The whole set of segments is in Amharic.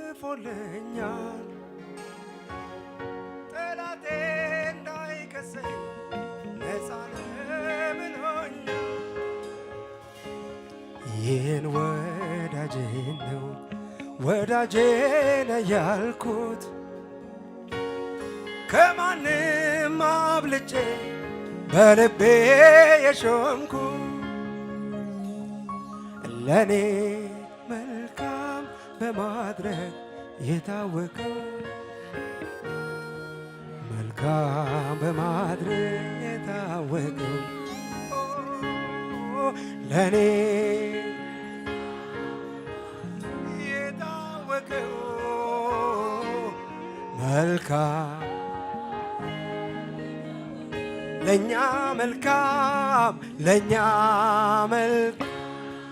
አሸንፎልኛል ጠላቴ እንዳይከሰኝ ነፃ ብሎኛል። ይህን ወዳጄን ነው ወዳጄን ያልኩት ከማንም አብልጬ በልቤ የሾምኩ ለኔ መልካም በማድረግ የታወቀው መልካም በማድረግ የታወቀው ለኔ የታወቀው መልካም ለኛ መልካም ለኛ መልካም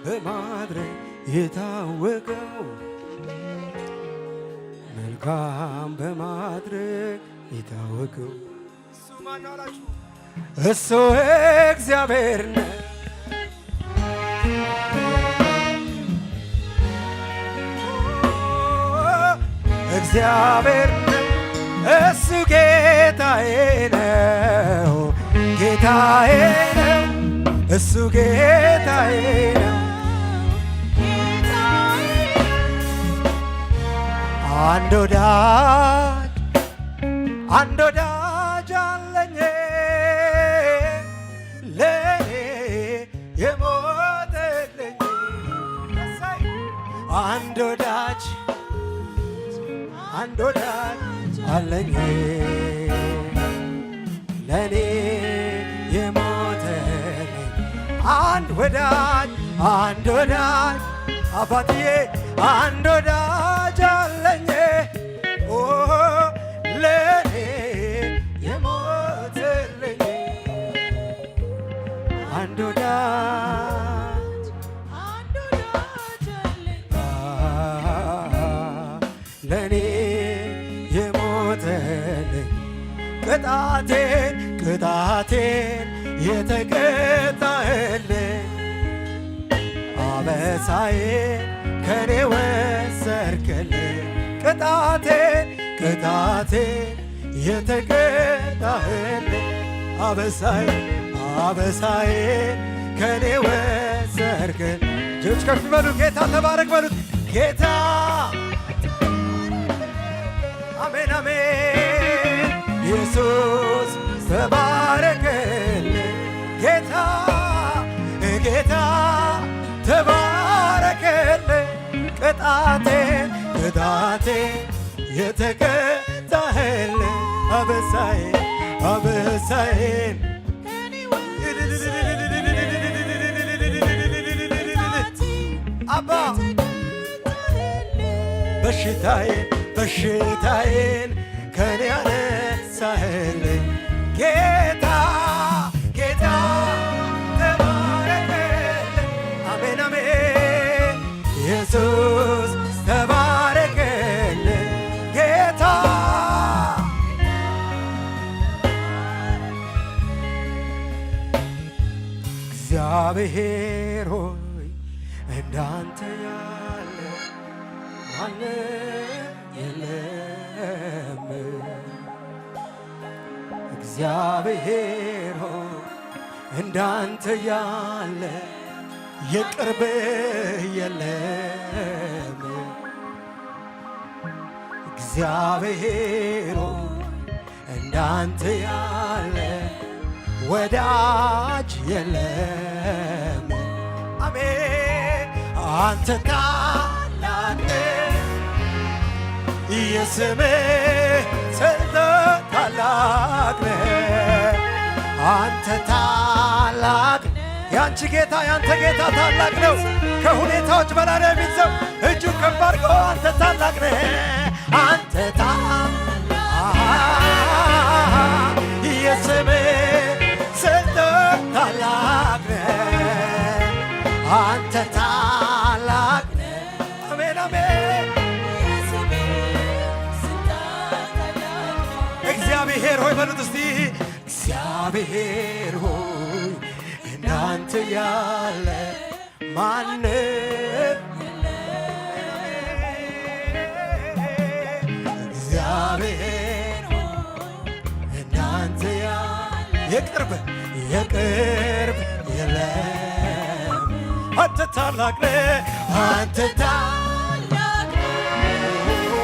በማድረግ የታወቀው መልካም በማድረግ የታወቀው እሱ ማን አላችሁ? እሱ እግዚአብሔር ነው። እግዚአብሔር ነው። እሱ ጌታዬ ነው። ጌታዬ ነው። እሱ ጌታዬ ነው። አንድ ወዳጅ አለኝ ለኔ የሞተልኝ አንድ ወዳጅ አለኝ ለኔ የሞተልኝ አንድ ወዳጅ አባትዬ አንድ ወዳጅ አለኝ ለኔ የሞተልኝ አንድ ወዳጅ ለኔ የሞተልኝ ቅጣቴን የተቀጣህልኝ አበሳዬን ከኔ ወሰድክልኝ ቅጣቴን የተቀጣህልኝ አበሳዬን ከኔ ወሰድክልኝ። እጆች ከፍ በሉት፣ ጌታ ተባረክ በሉት። ጌታ አሜን አሜን። ኢየሱስ ተባረክልኝ። ጌታ ተባረክልኝ። ቅጣቴን የተቀጣህልኝ አበሳዬን አባ በሽታዬን ከኔ ያነሳህልኝ ጌታ ተባረክልኝ። አሜን አሜን። ኢየሱስ ተባረክልኝ። ጌታ እግዚአብሔር ሆይ እንዳንተ ያለ ማንም የለም። እግዚአብሔር ሆይ እንዳንተ ያለ የቅርብ የለም። እግዚአብሔር ሆይ እንዳንተ ያለ ወዳጅ የለም። አሜን። አንተ ታላቅ የስምህ ስልጣን ታላቅ ነህ። አንተ ታላቅ ያንቺ ጌታ ያንተ ጌታ ታላቅ ነው። ከሁኔታዎች በላይ ነው የሚይዘው እጁን ከፍ አድርጎ አንተ ታላቅ ነህ። አንተ ታላቅ የስምህ ስልጣን ታላቅ ነህ። አንተ ታላቅ ነህ። አሜን አሜን። እግዚአብሔር ሆይ በሉት እስቲ እግዚአብሔር ሆይ እንዳንተ ያለ ማንም የቅርብ የቅርብ የለም አንተ ታላቅ ነህ አንተ ታላቅ ነህ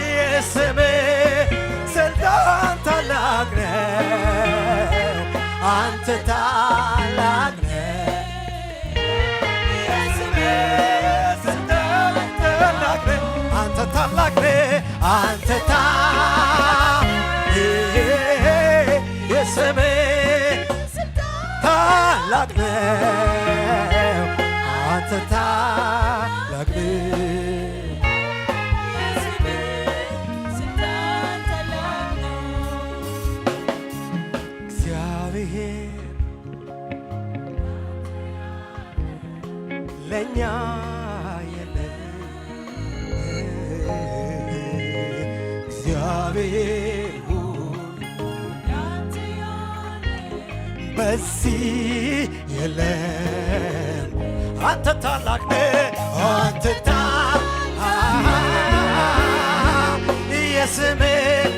የስምህ ስልጣን ታላቅ ነህ አንተ ታላቅ ነህ የስምህ ስልጣን ታላቅ ነህ አንተ ታላቅ ነህ አንተ የስምህ ታላቅ ነህ አንተ ታላቅ ነህ እግዚአብሔር ለእኛ የለም እግዚአብሔር በዚህ የለም አንተ ታላቅ ነህ አንተ የስምህ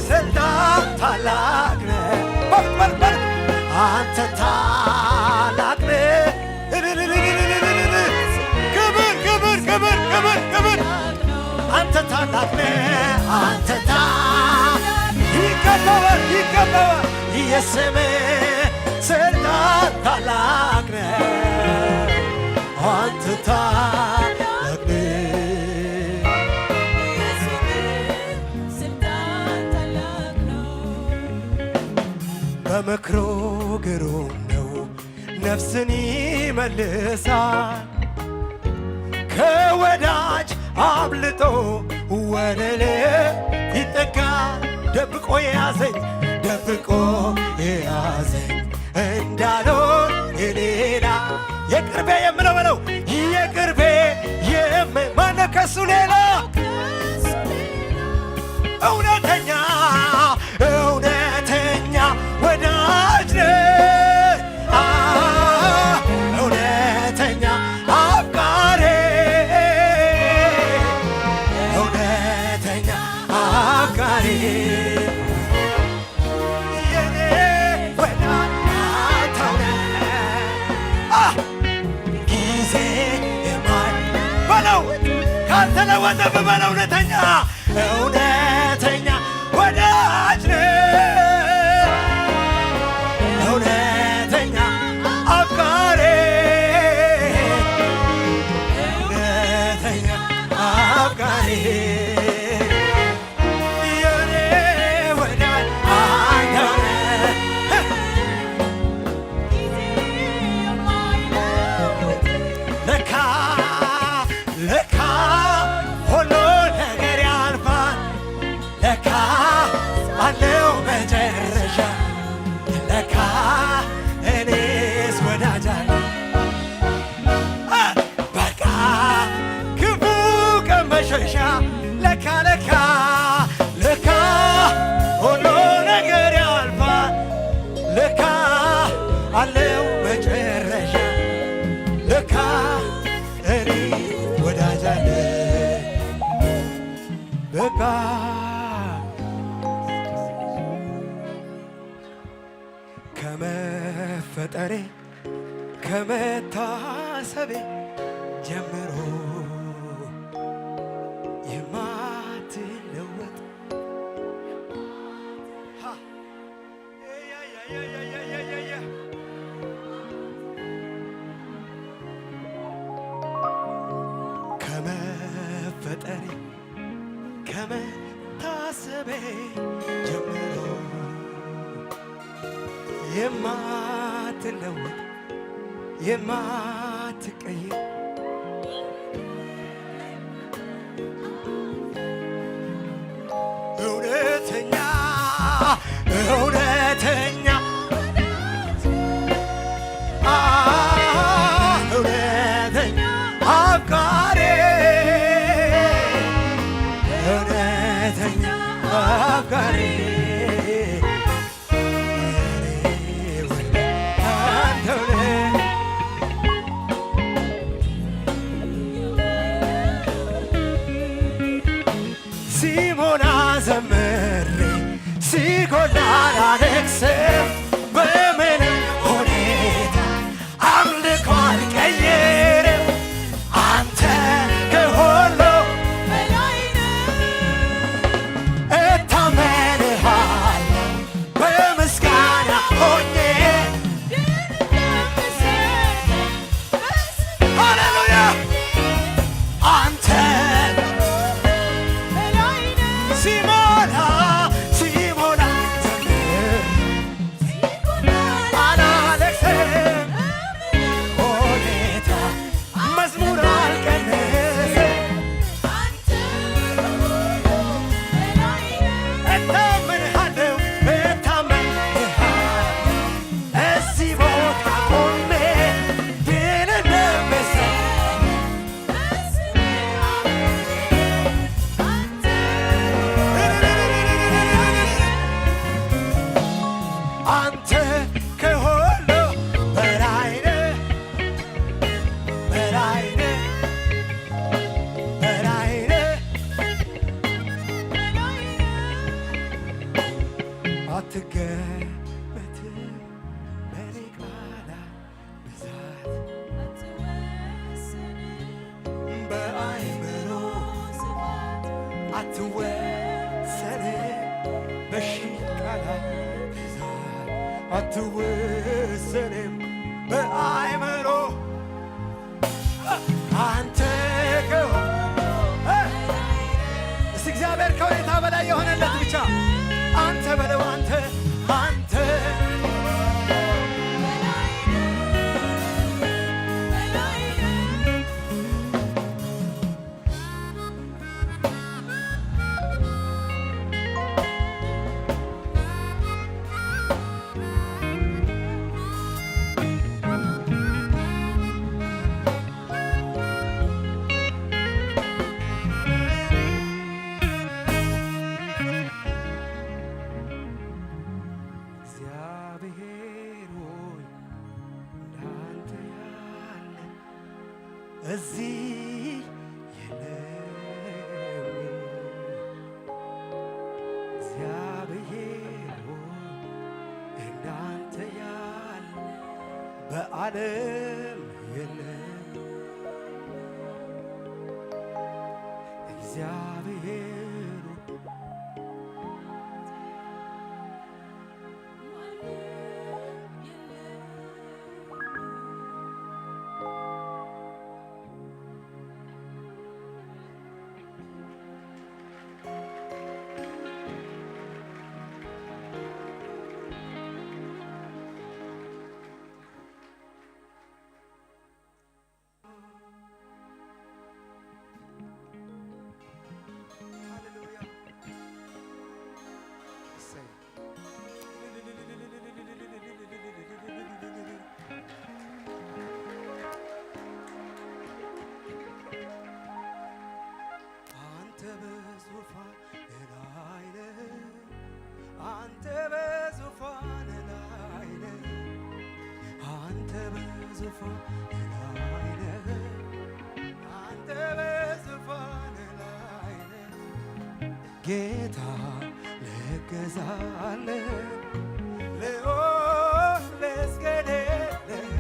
ስልጣን ታላቅ ነህ አንተ ታላቅ ነህ ክብር ክብር ክብር ክብር ክብር አንተ ታላቅ ነህ አንተ ይገባዋል ይገባዋል የስምህ ስልጣን ታላቅ ነህ አንተ ታላቅ ነህ በምክሩ ግሩም ነው ነፍስን ይመልሳል ከወዳጅ አብልጦ ወደ ልብ ይጠጋል ደብቆ የያዘኝ እንዳልሆን የሌላ የቅርቤ የምለው በለው የቅርቤ ማነው ከሱ ሌላ እውነተኛ ወዳጅ ነህ እውነተኛ አፍቃሪ እውነተኛ አፍቃሪ ካልተለወጠ በለው እውነተኛ ወዳጅ ነህ እውነተኛ አፍቃሪ እውነተኛ አፍቃሪ የኔ ወዳጅ አንተ ነህ ለካ ሁሉ ነገር ያልፋል ለካ አለው መጨረሻ ለካ እኔስ ወዳጅ አለኝ በቃ ክፉ ቀን መሸሻ ለካ ሁሉ ነገር ያልፋል ለካ አለው መጨረሻ ለካ እኔ ወዳጅ አለኝ በቃ ከመፈጠሬ ከመታሰቤ ጀምሮ የማትለወጥ ከመፈጠሬ ከመታሰቤ ጀምሮ የማትለወጥ የማትቀየር እውነተኛ እውነተኛ እውነተኛ አፍቃሪ እውነተኛ አፍቃሪ ሲሞላ ዘምሬ ሲጎላ ላለቅስም እታመንሃለሁ እታመንሃለሁ እዚህ ቦታ ቆሜ ድል እንደምሰጥ አንተ ከሁሉ በላይ ነህ በላይ ነህ በላይ ነህ አትገመትም በኔ ቃላት ብዛት በአእምሮ አትወሰንም በሺህ ቃላት ብዛት አትወሰንም በአእምሮ አንተ እስቲ እግዚአብሔር ከሁኔታ በላይ የሆነለት ብቻ አንተ በለው አንተ አንተ እግዚአብሔር ሆይ እንዳንተ ያለ እዚህ የለም። እግዚአብሔር ሆይ እንዳንተ ያለ በዓለም የለም። እግዚአብሔር አንተ በዙፋን ላይ ነህ አንተ በዙፋን ላይ ነህ አንተ በዙፋን ላይ ነህ ጌታ ልገዛልህ ልዑል ልስገድልህ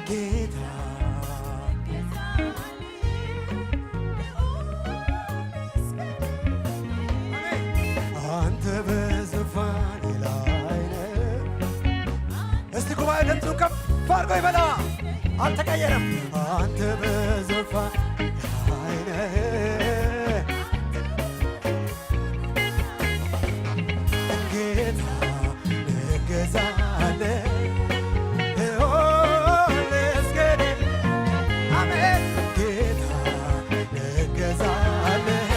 ጌታ አንተ በዙፋን ላይ ነህ። እስቲ ጉባኤ ድምፁን ከፍ አድርጎ ይበላ። አልተቀየረም። አንተ በዙፋን ላይ ነህ ጌታ ልገዛልህ ልዑል ልስገድልህ አሜን ጌታ ልገዛልህ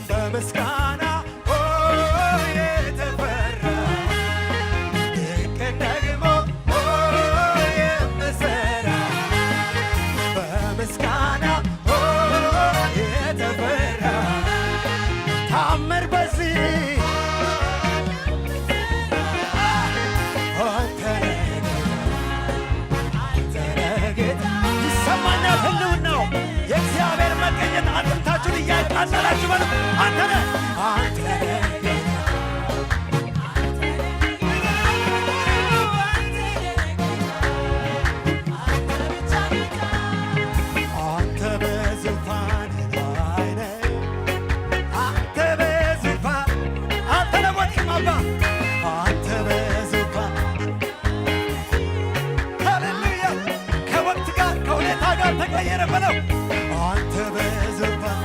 በምስጋና የተፈራ ድንቅን ደግሞ የምሰራ በምስጋና የተፈራ ታምር በዚህ አንተ ነህ ጌታ ይሰማኛል ህልውናው የእግዚአብሔር መገኘት አጥንታችሁን እያቃጠላችሁ በሉ አንተ ነህ አንተ ነህ አንተ በዙፋን ላይ ነህ አንተ በዙፋን አልተለወጥክም አባ አንተ በዙፋን ሃሌሉያ ከወቅት ጋር ከሁኔታ ጋር ተቀየረ በለው አንተ በዙፋን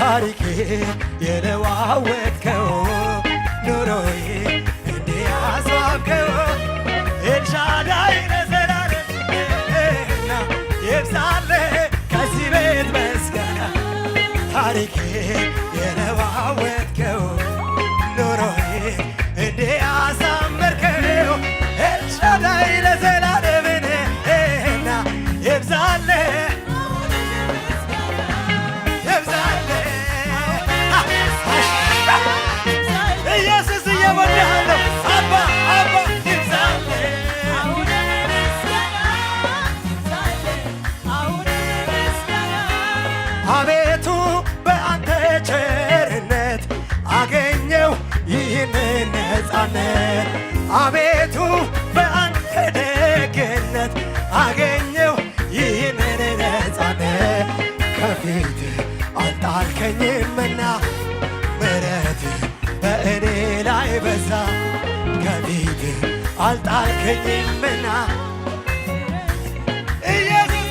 ታሪኬ የለዋወጥከው ኑሮዬ እንዲያስዋብከው ኤልሻዳይ ለዘላለምና ይብዛልህ ከዚህ ቤት ምስጋና ታሪኬ የለዋወጥከው ኑሮዬ እንዲያሳመርከው ኤልሻዳይ ለዘላለምና ይብዛልህ ኢየሱስ እየወድሃለሁ አባ አባ ይብዛልህ አቤቱ በአንተ ቸርነት አገኘው ይህንን ነፃነት አቤቱ በአንተ ደግነት አገኘው ይህንን ነፃነት ከፊት አልጣልከኝምና ምሕረት በእኔ ላይ በዛ ከፊት አልጣልከኝምና ኢየሱስ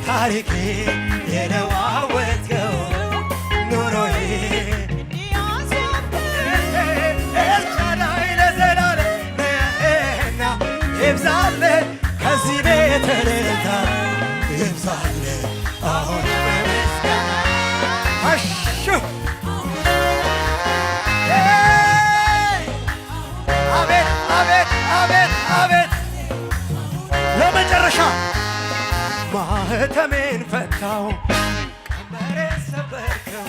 ታሪኬ የለዋወጥከው ኑሮዬ ኤልሻዳይ ለዘላለምና ይብዛልህ ከዚህ ቤት እልልታ ይብዛልህ አሁን በምስጋና አሹ አቤት አቤት አቤት አቤት ለመጨረሻ ማህተሜን ፈታው ቀንበሬን ሰበርከው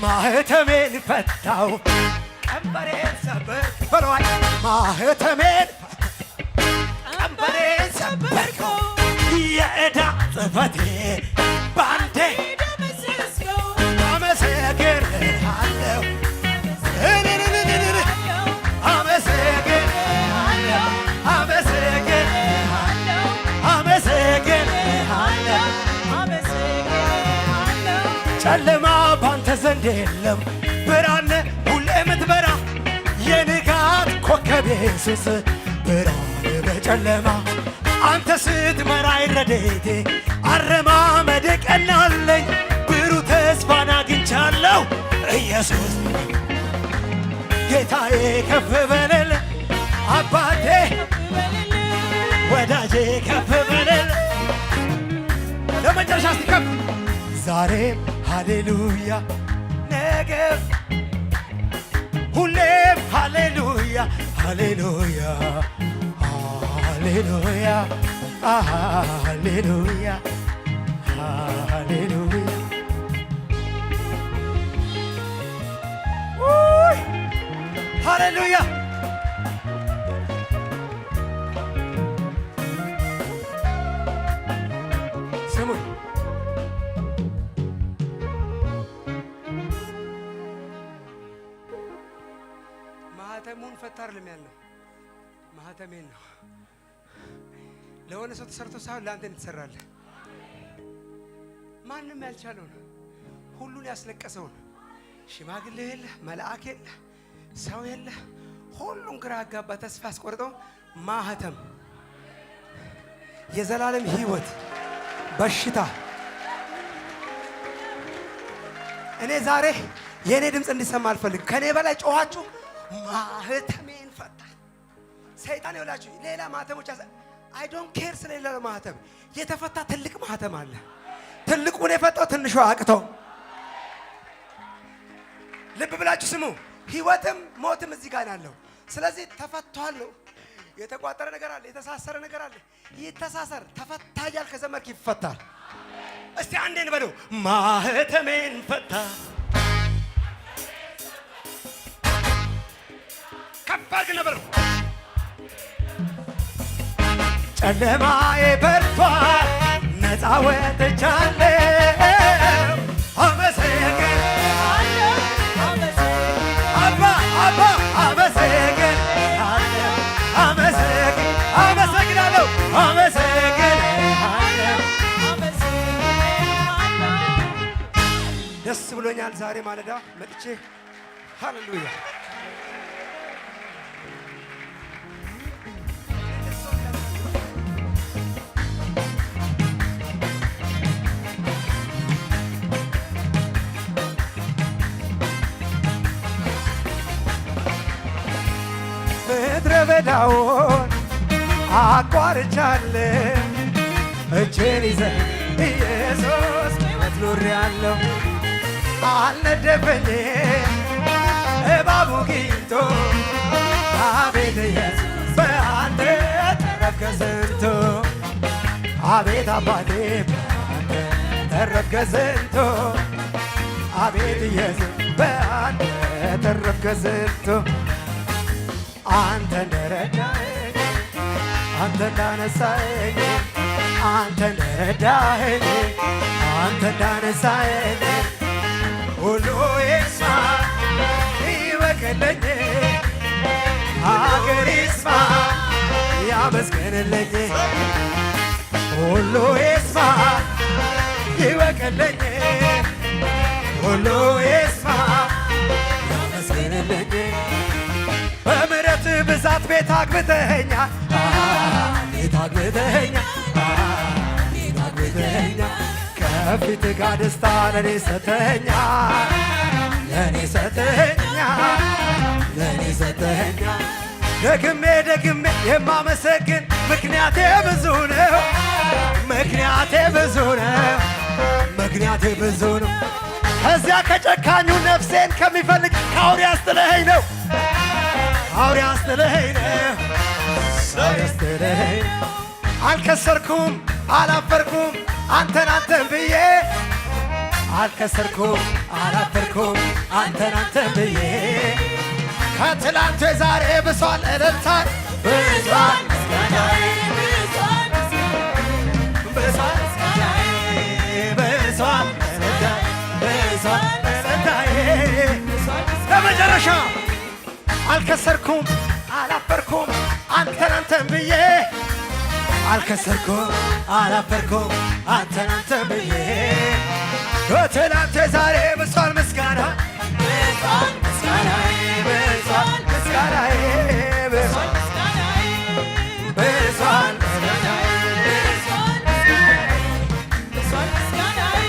ማህተሜን ፈታው ቀንበሬን ሰበርከው በለዋይ ማህተሜን ቀንበሬን ሰበርከው የዕዳ ጽሕፈቴ ባንዴ ደመሰስከው አመሰግንሃለሁ ጨለማ ባንተ ዘንድ የለም ብርሃን ሁሌ የምትበራ የንጋት ኮከብ ኢየሱስ ብርሃን በጨለማ አንተ ስትመራኝ ረድኤቴ አረማመዴ ቀናለኝ ብሩህ ተስፋን አግኝቻለሁ ኢየሱስ ጌታዬ ከፍ በለል አባቴ ወዳጄ ከፍ በለል ለመጨረሻ እስቲ ከፍ ዛሬም ሃሌሉያ ነገም ሁሌም ሃሌሉያ ሃሌሉያ ሃሌሉያ ሃሌሉያ ሃሌሉያ ሃሌሉያ ስሙኝ ማህተሙን ፈታር ለሚያለው ማህተሜን ነው ለሆነ ሰው ተሰርቶ ሳይሆን ለአንተ ትሰራለህ ማንም ያልቻለውን ሁሉን ያስለቀሰውን ሽማግሌ የለ መልአክ የለ ሰው የለ ሁሉን ግራ አጋባ ተስፋ አስቆርጠው ማህተም የዘላለም ሕይወት በሽታ እኔ ዛሬ የኔ ድምፅ እንዲሰማ አልፈልግም ከኔ በላይ ጮኻችሁ ማህተሜን ፈታ ሰይጣን ይወላችሁ ሌላ ማህተሞች አይ ዶንት ኬር ስለሌላ ማህተም የተፈታ ትልቅ ማህተም አለ ትልቁን የፈታው ትንሹ አቅተው ልብ ብላችሁ ስሙ ሕይወትም ሞትም እዚህ ጋር ያለው ስለዚህ ተፈቷል የተቋጠረ ነገር አለ የተሳሰረ ነገር አለ ይተሳሰር ተፈታያል ከዘመርክ ይፈታል እስቲ አንዴ እንበለው ማህተሜን ፈታ ከባድ ነበር ጨለማዬ በርቷል ነፃ ወጥቻለሁ አመሰግናለሁ አባ አባ አመሰግናለሁ አመሰግናለሁ ደስ ብሎኛል ዛሬ ማለዳ መጥቼ ሃሌሉያ ሜዳውን አቋርጫለሁ እጄን ይዘህ ኢየሱስ ሕይወት ኖሬአለሁ አልነደፈኝም እባቡ ጊንቶ አቤት ኢየሱስ በአንተ ተረፍከ ስንቱ አቤት አባቴ በአንተ ተረፍከ ስንቱ አቤት ኢየሱስ በአንተ ተረፍከ ስንቱ አንተ እንደረዳኸኝ አንተ እንዳነሳኸኝ አንተ እንደረዳኸኝ አንተ እንዳነሳኸኝ ሁሉ ይስማ ይበቅልኝ አገር ይስማ ያመስግንልኝ ሁሉ ይስማ ይበቅልኝ ሁሉ ይስማ ያመስግንልኝ በምሕረት ብዛት ቤት አግብተኸኛል ቤት አግብተኸኛል ቤት አግብተኸኛል ከፊት ጋር ደስታ ለኔ ሰተኸኛል ለኔ ሰተኸኛል ለኔ ሰተኸኛል ደግሜ ደግሜ የማመሰግን ምክንያቴ ብዙ ነው ምክንያቴ ብዙ ነው ምክንያቴ ብዙ ነው ከዚያ ከጨካኙ ነፍሴን ከሚፈልግ ከአውሬ አስጥለኸኝ ነው አውሬ አስጥለኸኝ ነው አውሬ አስጥለኸኝ አልከሰርኩም አላፈርኩም አንተን ብዬ አልከሰርኩም አላፈርኩም አንተን ብዬ ከትላንቱ ዛሬ ብሷል እልልታን ብሷል ምስጋናዬ ብሷል ምስጋናዬ ብሷል እልልታዬ ብሷል እልልታዬ ለመጨረሻ አልከሰርኩም አላፈርኩም አንተን ብዬ አልከሰርኩም አላፈርኩም አንተን ብዬ ከትላንቱ ዛሬ ብሷል ምስጋና ብሷል ምስጋናዬ ብሷል ምስጋናዬ ብሷል ምስጋናዬ ብሷል ምስጋናዬ ብሷል ምስጋናዬ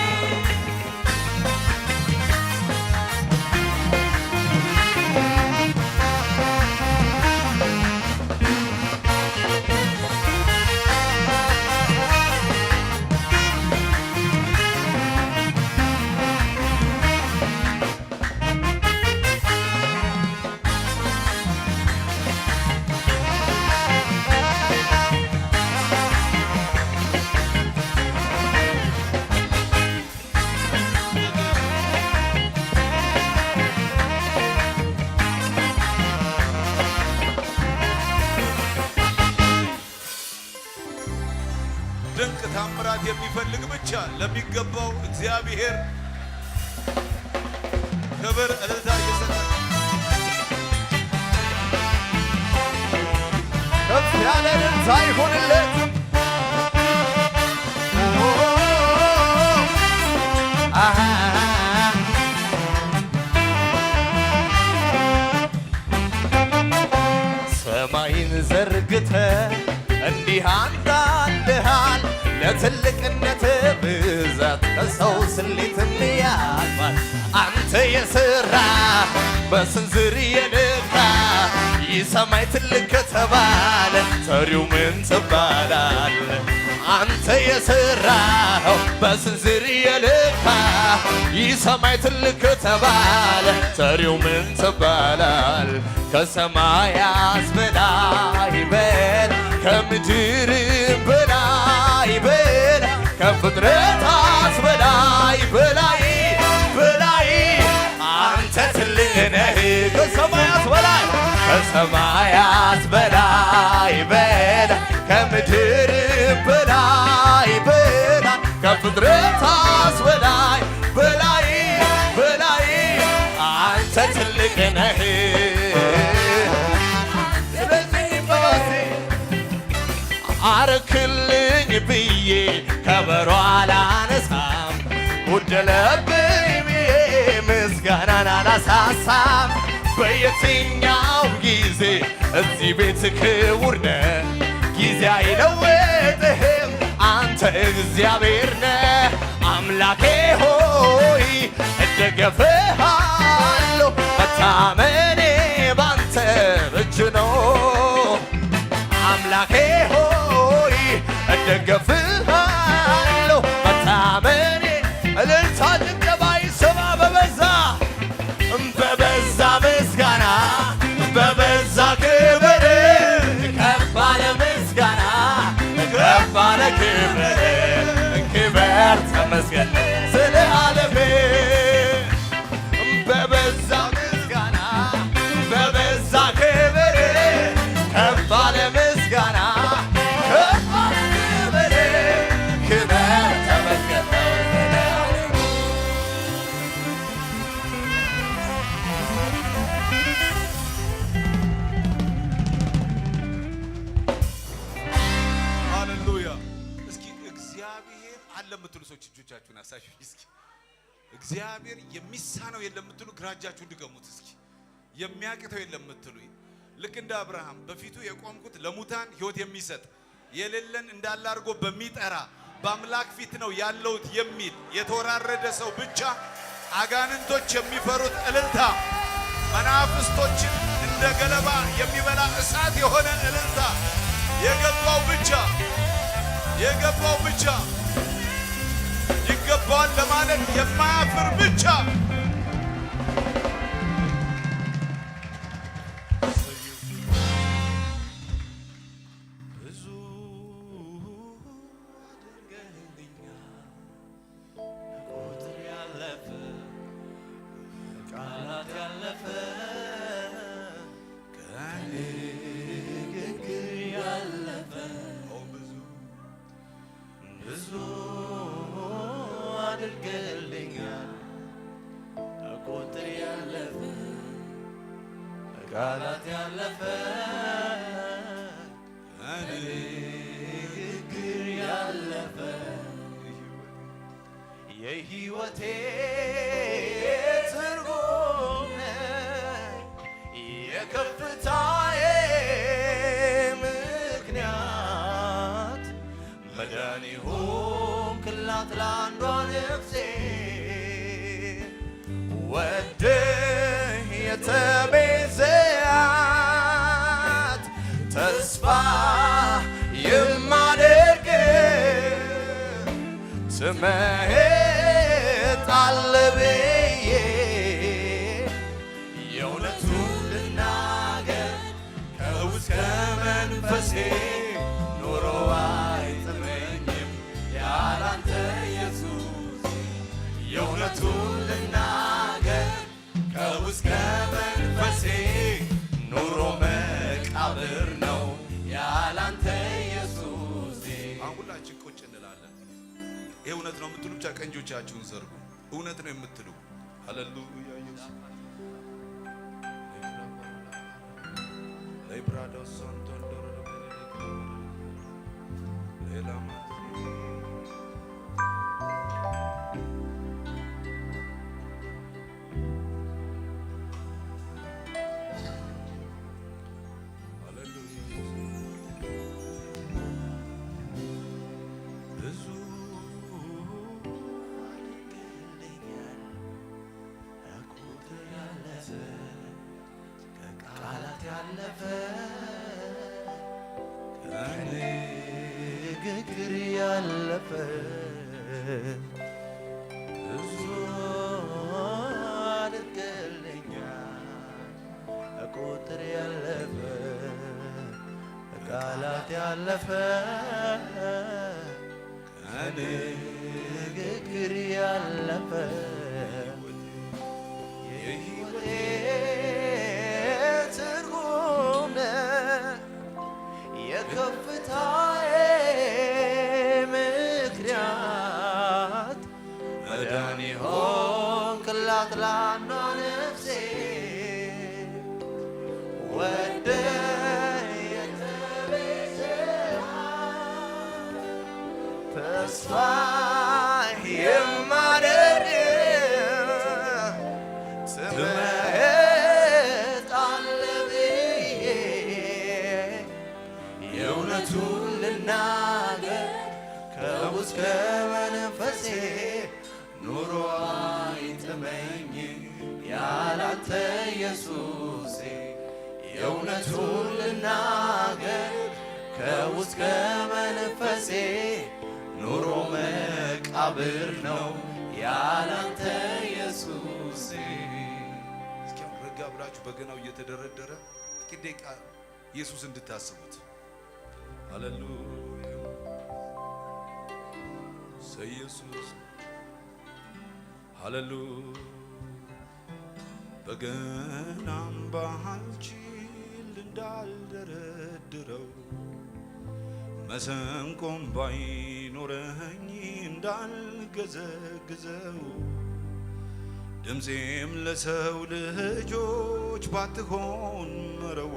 ድንቅ ታምራት የሚፈልግ ብቻ ለሚገባው እግዚአብሔር ክብር እልልታ እየሰጠ ከፍ ያለ እልልታ ይሁንለት። ሰማይን ዘርግተ እንዲህ አንዳንድሃል ለትልቅነት ብዛት ከሰው ስሌትን ያልፋል። አንተ የሥራ በስንዝር የልካ ይህ ሰማይ ትልቅ ከተባለ ሰሪው ምን ትባላል? አንተ የሠራኸው በስንዝር የልካ ይህ ሰማይ ትልቅ ከተባለ ሰሪው ምን ትባላል? ከሰማያት በላይ በል ከምድር በላይ በል ከፍጥረታት በላይ በላይ በላይ አንተ ትልቅ ነህ። ከሰማያት በላይ ከሰማያት በላይ በል ከምድር በላይ በላይ ከፍጥረታት በላይ በላይ በላይ አንተ ትልቅ ነህ። አረክልኝ ብዬ ከበሮ አላነሳም፣ ጎደለብኝ ብዬ ምስጋናን አላሳሳም። በየትኛው ጊዜ እዚህ ቤት ክቡር ነህ፣ ጊዜ አይለወጥህም። አንተ እግዚአብሔር ነህ አምላኬ ሆይ እደገፍሃለሁ። መታመኔ ባንተ እጅ ነው እደገፍሃለሁ መታመኔ እልልታ ጭብጨባ ይሰማ በበዛ ምስጋና በበዛ ክብር ከፍ ባለ ምስጋና ከፍ ባለ ክብር ክብር ተመስገን ስለ ዓለሜ በበዛ ምስጋና በበዛ ክብር ከፍ ባለ ምስጋና ከፍ ባለ ክብር ክብር ተመስገን ለምትሉ ሰዎች እጆቻችሁን አሳዩ። እስኪ እግዚአብሔር የሚሳነው የለም የምትሉ ግራ እጃችሁን ድገሙት። እስኪ የሚያቅተው የለም የምትሉ ልክ እንደ አብርሃም በፊቱ የቆምኩት ለሙታን ሕይወት የሚሰጥ የሌለን እንዳለ አድርጎ በሚጠራ በአምላክ ፊት ነው ያለውት የሚል የተወራረደ ሰው ብቻ አጋንንቶች የሚፈሩት እልልታ መናፍስቶችን እንደ ገለባ የሚበላ እሳት የሆነ እልልታ የገባው ብቻ ይገባዋል ለማለት የማያፍር ብቻ ብዙ አድርገህልኛል ቁጥር ያለፈ ቃላት ያለፈ ከንግግር ያለፈ ብዙ አድርገልኛል ቁጥር ያለፈ ቃላት ያለፈ ንግግር ያለፈ የሕይወቴ ትርጉም የከፍታዬ ምክንያት መዳን ሆንክላት ለአንዷ ነፍሴ ወደህ የተቤዠሃት ተስፋ የማደርግ ትመጣለህ ብዬ የእውነቱን ልናገር ከውስጥ ከመንፈሴ ኑሮ አይጥመኝም ያላንተ ኢየሱስ የእውነቱን ልናገር ከውስጥ ከመንፈሴ ኑሮ መቃብር ነው ያላንተ ኢየሱስ። አሁን ሁላችን ቁጭ እንላለን። ይህ እውነት ነው የምትሉ ብቻ ቀኝ እጆቻችሁን ዘርጉ። እውነት ነው የምትሉ ሃሌሉያ ኢየሱስ ያለፈ ከንግግር ያለፈ ብዙ አድርገልኛል ከቁጥር ያለፈ ከቃላት ያለፈ ከንግግር ያለፈ የሕይወቴ የከፍታዬ ምክንያት መዳን ሆንክላት ለአንዷ ነፍሴ ወደህ የተቤዠሃት ተስፋ የማደርግ የእውነቱን ልናገር ከውስጥ ከመንፈሴ ኑሮ አይጥመኝም ያላንተ ኢየሱሴ የእውነቱን ልናገር ከውስጥ ከመንፈሴ ኑሮ መቃብር ነው ያላንተ ኢየሱስ። እስኪ አሁን ረጋ ብላችሁ በገናው እየተደረደረ ጥቂት ደቂቃ ኢየሱስ እንድታስቡት። ሃሌሉያ ኢየሱስ ሃሌሉያ። በገናም ባልችል እንዳልደረድረው መሰንቆም ባይኖረኝ እንዳልገዘግዘው ድምፄም ለሰው ልጆች ባትሆን መረዋ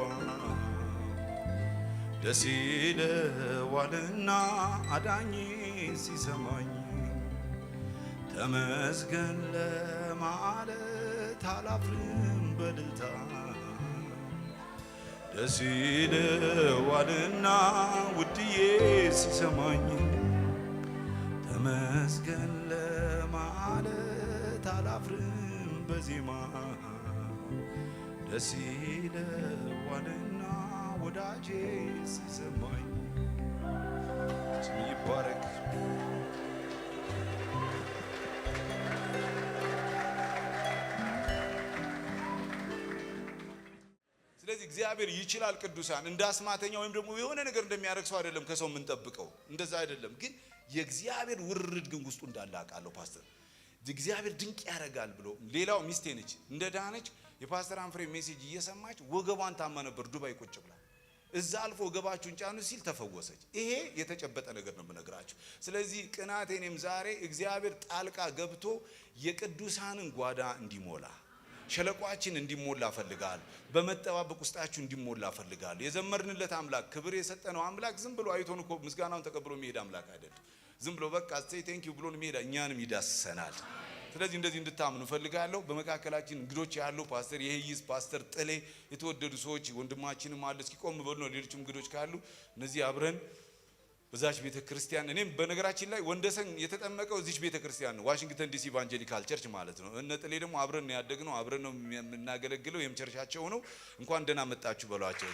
ደስ ይለዋልና አዳኝ ሲሰማኝ ተመስገን ለማለት አላፍርም በልልታ ደስ ይለዋልና ውድዬ ሲሰማኝ ተመስገን ለማለት አላፍርም በዜማ ደስ ይለዋልና ወዳጄ ሲሰማኝ ስም ይባረክ። ስለዚህ እግዚአብሔር ይችላል። ቅዱሳን እንደ አስማተኛ ወይም ደግሞ የሆነ ነገር እንደሚያደርግ ሰው አይደለም ከሰው የምንጠብቀው፣ እንደዛ አይደለም። ግን የእግዚአብሔር ውርድ ግን ውስጡ እንዳለ አውቃለሁ። ፓስተር እግዚአብሔር ድንቅ ያደርጋል ብሎ ሌላው ሚስቴ ነች እንደ ዳነች የፓስተር አንፍሬ ሜሴጅ እየሰማች ወገቧን ታማ ነበር ዱባይ ቁጭ ብላ እዛ አልፎ ወገባችሁን ጫኑ ሲል ተፈወሰች። ይሄ የተጨበጠ ነገር ነው የምነግራችሁ። ስለዚህ ቅናቴንም ዛሬ እግዚአብሔር ጣልቃ ገብቶ የቅዱሳንን ጓዳ እንዲሞላ ሸለቋችን እንዲሞላ ፈልጋል። በመጠባበቅ ውስጣችሁ እንዲሞላ ፈልጋል። የዘመርንለት አምላክ ክብር የሰጠነው አምላክ ዝም ብሎ አይቶን እኮ ምስጋናውን ተቀብሎ የሚሄድ አምላክ አይደለም። ዝም ብሎ በቃ ሴይ ቴንክ ዩ ብሎን የሚሄድ እኛንም ይዳሰናል። ስለዚህ እንደዚህ እንድታምኑ ፈልጋለሁ። በመካከላችን እንግዶች ያሉ ፓስተር የህይስ ፓስተር ጥሌ የተወደዱ ሰዎች ወንድማችንም አለ። እስኪ ቆም በሉ ነው ሌሎችም እንግዶች ካሉ እነዚህ አብረን በዛች ቤተ ክርስቲያን እኔም በነገራችን ላይ ወንደሰን የተጠመቀው እዚች ቤተ ክርስቲያን ነው፣ ዋሽንግተን ዲሲ ኢቫንጀሊካል ቸርች ማለት ነው። እነ ጥሌ ደግሞ አብረን ያደግነው አብረን ነው የምናገለግለው። የምቸርቻቸው ነው። እንኳን ደህና መጣችሁ በሏቸው።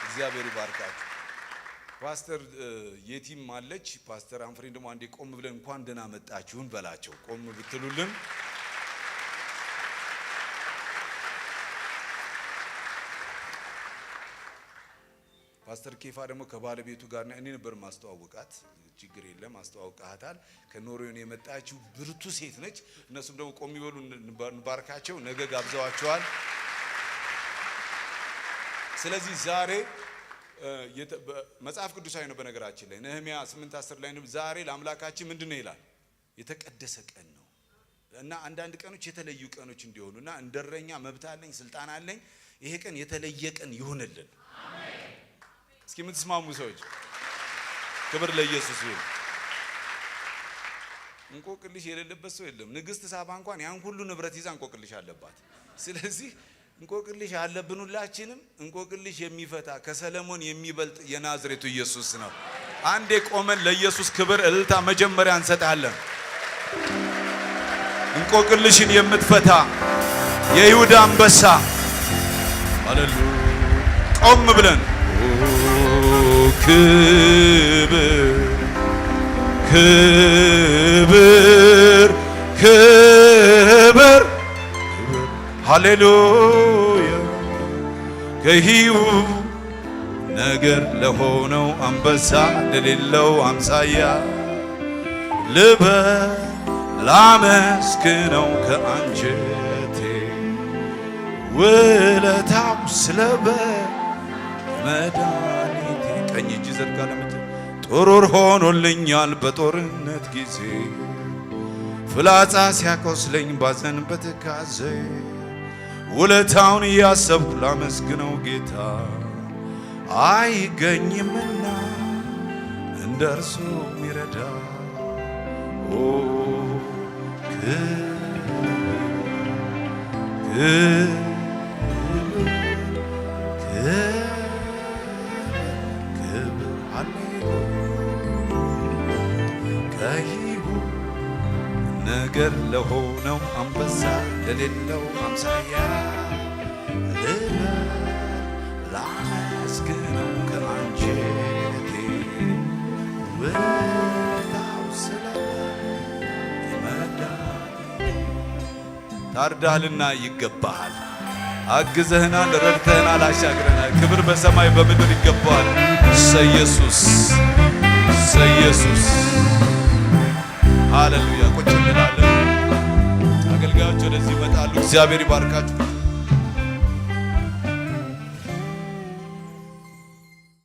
እግዚአብሔር ይባርካችሁ። ፓስተር የቲም አለች። ፓስተር አንፍሬን ደግሞ አንዴ ቆም ብለን እንኳን ደህና መጣችሁን በላቸው። ቆም ብትሉልን ፓስተር ኬፋ ደግሞ ከባለቤቱ ጋር እኔ ነበር ማስተዋወቃት። ችግር የለም አስተዋውቃታል። ከኖርዌይ የመጣችው ብርቱ ሴት ነች። እነሱም ደግሞ ቆም ይበሉ እንባርካቸው። ነገ ጋብዘዋቸዋል። ስለዚህ ዛሬ መጽሐፍ ቅዱሳዊ ነው። በነገራችን ላይ ነህምያ 8:10 ላይ ነው ዛሬ ለአምላካችን ምንድነው ይላል? የተቀደሰ ቀን ነው እና አንዳንድ ቀኖች የተለዩ ቀኖች እንዲሆኑና እንደረኛ መብት አለኝ ስልጣን አለኝ። ይሄ ቀን የተለየ ቀን ይሁንልን። አሜን። እስኪ የምትስማሙ ሰዎች ክብር ለኢየሱስ ይሁን። እንቆቅልሽ የሌለበት ሰው የለም። ንግስት ሳባ እንኳን ያን ሁሉ ንብረት ይዛ እንቆቅልሽ አለባት። ስለዚህ እንቆቅልሽ አለብን ሁላችንም። እንቆቅልሽ የሚፈታ ከሰለሞን የሚበልጥ የናዝሬቱ ኢየሱስ ነው። አንዴ ቆመን ለኢየሱስ ክብር እልልታ መጀመሪያ እንሰጣለን። እንቆቅልሽን የምትፈታ የይሁዳ አንበሳ ሃሌሉያ። ቆም ብለን ክብር ክብር ክብር ሃሌሉያ ከሕይወት ነገር ለሆነው አንበሳ ለሌለው አምሳያ ልበል ላመስግነው ከአንጀቴ ውለታው ስለበመድኃኒቴ ቀኝ እጅ ዘርጋ ለምት ጥሩር ሆኖልኛል በጦርነት ጊዜ ፍላጻ ሲያቆስለኝ ባዘን በትካዜ ውለታውን እያሰብኩ ላመስግነው ጌታ አይገኝምና እንደ እርሱ ሚረዳ ነገር ለሆነው አንበሳ ለሌለው አምሳያ ልበል ላመስግነው ከአንጀቴ ታርዳልና ይገባሃል። አግዘህናል፣ ረድተህናል፣ አሻግረናል። ክብር በሰማይ በምድር ይገባዋል። ኢየሱስ ኢየሱስ ሃሌሉያ። ቁጭ እንላለን። አገልጋዮች ወደዚህ ይመጣሉ። እግዚአብሔር ይባርካችሁ።